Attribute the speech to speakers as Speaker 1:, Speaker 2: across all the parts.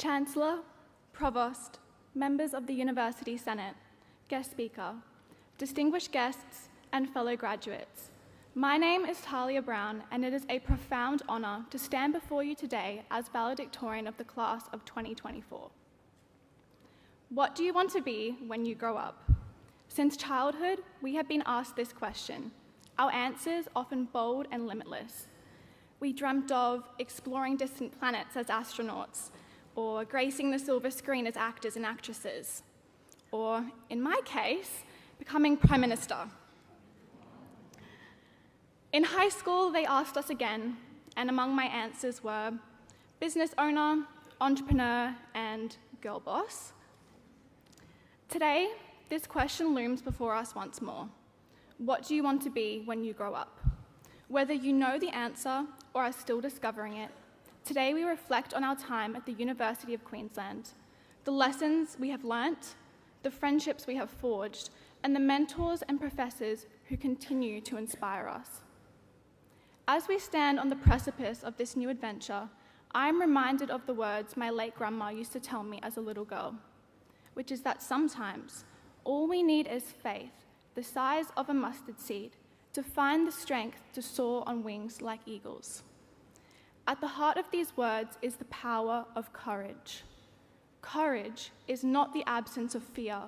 Speaker 1: Chancellor, Provost, members of the University Senate, guest speaker, distinguished guests, and fellow graduates. My name is Talia Brown, and it is a profound honour to stand before you today as valedictorian of the class of 2024. What do you want to be when you grow up? Since childhood, we have been asked this question, our answers often bold and limitless. We dreamt of exploring distant planets as astronauts, or gracing the silver screen as actors and actresses, or, in my case, becoming Prime Minister. In high school, they asked us again, and among my answers were business owner, entrepreneur, and girl boss. Today, this question looms before us once more. What do you want to be when you grow up? Whether you know the answer or are still discovering it, today we reflect on our time at the University of Queensland, the lessons we have learnt, the friendships we have forged, and the mentors and professors who continue to inspire us. As we stand on the precipice of this new adventure, I am reminded of the words my late grandma used to tell me as a little girl, which is that sometimes all we need is faith, the size of a mustard seed, to find the strength to soar on wings like eagles. At the heart of these words is the power of courage. Courage is not the absence of fear,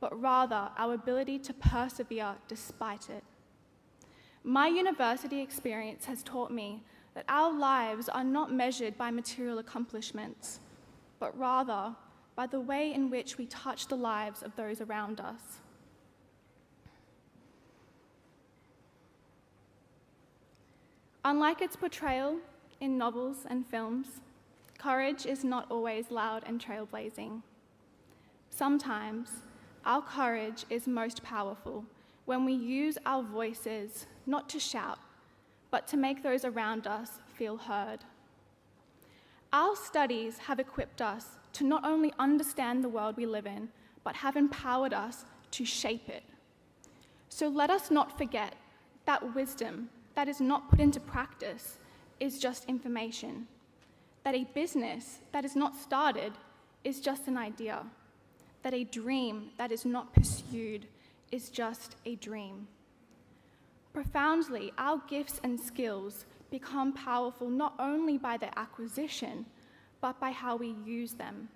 Speaker 1: but rather our ability to persevere despite it. My university experience has taught me that our lives are not measured by material accomplishments, but rather by the way in which we touch the lives of those around us. Unlike its portrayal in novels and films, courage is not always loud and trailblazing. Sometimes, our courage is most powerful when we use our voices not to shout, but to make those around us feel heard. Our studies have equipped us to not only understand the world we live in, but have empowered us to shape it. So let us not forget that wisdom that is not put into practice is just information, that a business that is not started is just an idea, that a dream that is not pursued is just a dream. Profoundly, our gifts and skills become powerful not only by their acquisition, but by how we use them.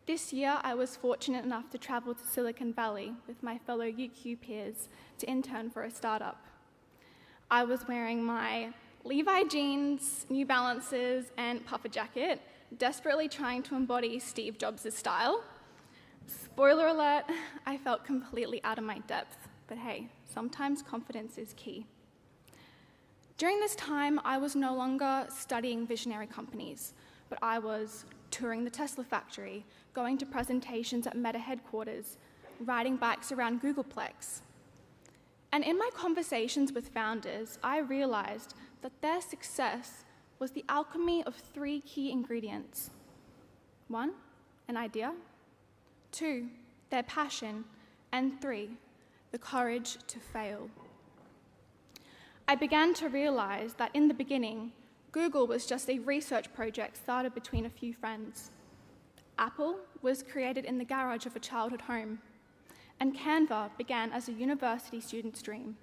Speaker 1: This year, I was fortunate enough to travel to Silicon Valley with my fellow UQ peers to intern for a startup. I was wearing my Levi jeans, New Balances, and puffer jacket, desperately trying to embody Steve Jobs' style. Spoiler alert, I felt completely out of my depth, but hey, sometimes confidence is key. During this time, I was no longer studying visionary companies, but I was touring the Tesla factory, going to presentations at Meta headquarters, riding bikes around Googleplex. And in my conversations with founders, I realized that their success was the alchemy of 3 key ingredients. 1, an idea. 2, their passion. And 3, the courage to fail. I began to realize that in the beginning, Google was just a research project started between a few friends. Apple was created in the garage of a childhood home, and Canva began as a university student's dream.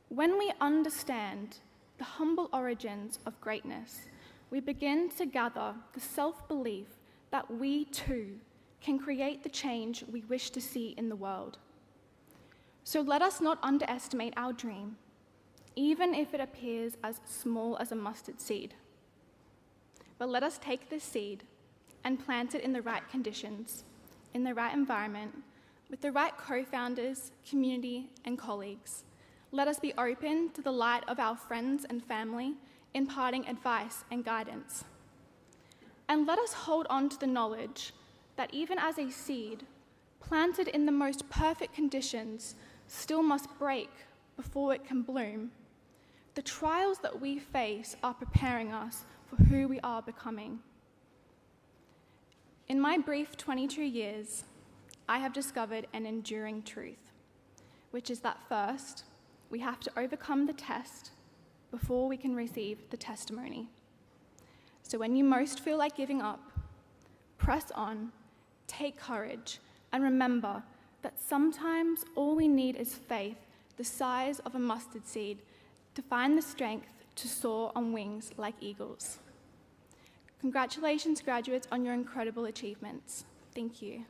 Speaker 1: When we understand the humble origins of greatness, we begin to gather the self-belief that we too can create the change we wish to see in the world. So let us not underestimate our dream, even if it appears as small as a mustard seed. But let us take this seed and plant it in the right conditions, in the right environment, with the right co-founders, community, and colleagues. Let us be open to the light of our friends and family, imparting advice and guidance. And let us hold on to the knowledge that even as a seed, planted in the most perfect conditions, still must break before it can bloom. The trials that we face are preparing us for who we are becoming. In my brief 22 years, I have discovered an enduring truth, which is that first, we have to overcome the test before we can receive the testimony. So when you most feel like giving up, press on, take courage, and remember that sometimes all we need is faith the size of a mustard seed to find the strength to soar on wings like eagles. Congratulations, graduates, on your incredible achievements. Thank you.